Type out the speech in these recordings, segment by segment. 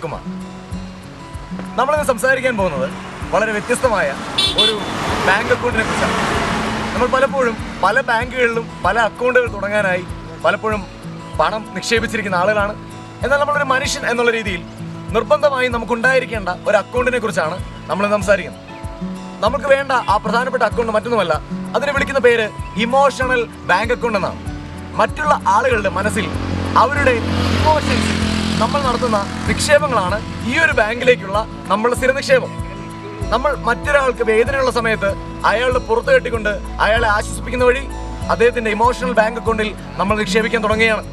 കുമാർ. നമ്മളിന്ന് സംസാരിക്കാൻ പോകുന്നത് വളരെ വ്യത്യസ്തമായ ഒരു ബാങ്ക് അക്കൗണ്ടിനെ കുറിച്ചാണ്. നമ്മൾ പലപ്പോഴും പല ബാങ്കുകളിലും പല അക്കൗണ്ടുകൾ തുടങ്ങാനായി പലപ്പോഴും പണം നിക്ഷേപിച്ചിരിക്കുന്ന ആളുകളാണ്. എന്നാൽ നമ്മളൊരു മനുഷ്യൻ എന്നുള്ള രീതിയിൽ നിർബന്ധമായും നമുക്കുണ്ടായിരിക്കേണ്ട ഒരു അക്കൗണ്ടിനെ കുറിച്ചാണ് നമ്മൾ സംസാരിക്കുന്നത്. നമുക്ക് വേണ്ട ആ പ്രധാനപ്പെട്ട അക്കൗണ്ട് മറ്റൊന്നുമല്ല, അതിനെ വിളിക്കുന്ന പേര് ഇമോഷണൽ ബാങ്ക് അക്കൗണ്ട് എന്നാണ്. മറ്റുള്ള ആളുകളുടെ മനസ്സിൽ അവരുടെ ഇമോഷൻസ് നമ്മൾ നടത്തുന്ന നിക്ഷേപങ്ങളാണ് ഈ ഒരു ബാങ്കിലേക്കുള്ള നമ്മളുടെ സ്ഥിര നിക്ഷേപം. നമ്മൾ മറ്റൊരാൾക്ക് വേദനയുള്ള സമയത്ത് അയാളുടെ പുറത്ത് കെട്ടിക്കൊണ്ട് അയാളെ ആശ്വസിപ്പിക്കുന്ന വഴി അദ്ദേഹത്തിന്റെ ഇമോഷണൽ ബാങ്ക് അക്കൗണ്ടിൽ നമ്മൾ നിക്ഷേപിക്കാൻ തുടങ്ങുകയാണ്.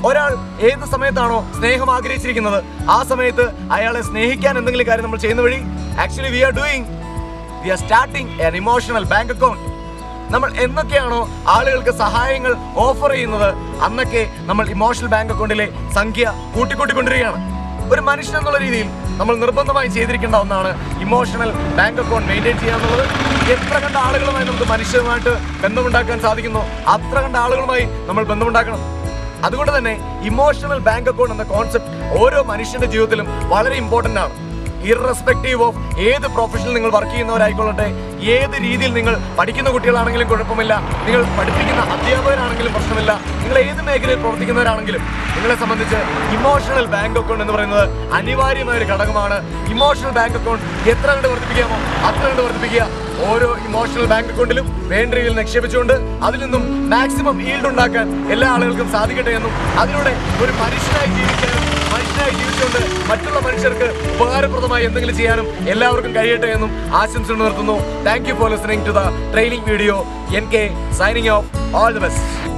ഒരാൾ ഏത് സമയത്താണോ സ്നേഹം ആഗ്രഹിച്ചിരിക്കുന്നത് ആ സമയത്ത് അയാളെ സ്നേഹിക്കാൻ എന്തെങ്കിലും കാര്യം നമ്മൾ ചെയ്യുന്ന വഴി actually we R starting an emotional bank account. നമ്മൾ എന്നൊക്കെയാണോ ആളുകൾക്ക് സഹായങ്ങൾ ഓഫർ ചെയ്യുന്നത് അന്നൊക്കെ നമ്മൾ ഇമോഷണൽ ബാങ്ക് അക്കൗണ്ടിലെ സംഖ്യ കൂട്ടിക്കൊണ്ടിരിക്കുകയാണ്. ഒരു മനുഷ്യൻ എന്നുള്ള രീതിയിൽ നമ്മൾ നിർബന്ധമായി ചെയ്തിരിക്കേണ്ട ഒന്നാണ് ഇമോഷണൽ ബാങ്ക് അക്കൗണ്ട് മെയിൻറ്റെയിൻ ചെയ്യുക എന്നുള്ളത്. എത്ര കണ്ട ആളുകളുമായി നമുക്ക് മനുഷ്യരുമായിട്ട് ബന്ധമുണ്ടാക്കാൻ സാധിക്കുന്നു അത്ര കണ്ട ആളുകളുമായി നമ്മൾ ബന്ധമുണ്ടാക്കണം. അതുകൊണ്ട് തന്നെ ഇമോഷണൽ ബാങ്ക് അക്കൗണ്ട് എന്ന കോൺസെപ്റ്റ് ഓരോ മനുഷ്യന്റെ ജീവിതത്തിലും വളരെ ഇമ്പോർട്ടൻ്റ് ആണ്. ഇറസ്പെക്റ്റീവ് ഓഫ് ഏത് പ്രൊഫഷനിൽ നിങ്ങൾ വർക്ക് ചെയ്യുന്നവരായിക്കൊള്ളട്ടെ, ഏത് രീതിയിൽ നിങ്ങൾ പഠിക്കുന്ന കുട്ടികളാണെങ്കിലും കുഴപ്പമില്ല, നിങ്ങൾ പഠിപ്പിക്കുന്ന അധ്യാപകരാണെങ്കിലും പ്രശ്നമില്ല, നിങ്ങൾ ഏത് മേഖലയിൽ പ്രവർത്തിക്കുന്നവരാണെങ്കിലും നിങ്ങളെ സംബന്ധിച്ച് ഇമോഷണൽ ബാങ്ക് അക്കൗണ്ട് എന്ന് പറയുന്നത് അനിവാര്യമായ ഒരു ഘടകമാണ്. ഇമോഷണൽ ബാങ്ക് അക്കൗണ്ട് എത്ര കണ്ട് വർദ്ധിപ്പിക്കാമോ അത്ര കണ്ട് വർദ്ധിപ്പിക്കുക. ഓരോ ഇമോഷണൽ ബാങ്ക് അക്കൗണ്ടിലും വേണ്ട രീതിയിൽ നിക്ഷേപിച്ചുകൊണ്ട് അതിൽ നിന്നും മാക്സിമം ഈൽഡ് ഉണ്ടാക്കാൻ എല്ലാ ആളുകൾക്കും സാധിക്കട്ടെ എന്നും അതിലൂടെ ഒരു മനുഷ്യനായി ജീവിച്ചുകൊണ്ട് മറ്റുള്ള മനുഷ്യർക്ക് ഉപകാരപ്രദമായി എന്തെങ്കിലും ചെയ്യാനും എല്ലാവർക്കും കഴിയട്ടെ എന്നും ആശംസ നിർത്തുന്നു. Thank you for listening to the training video. NK signing off. All the best.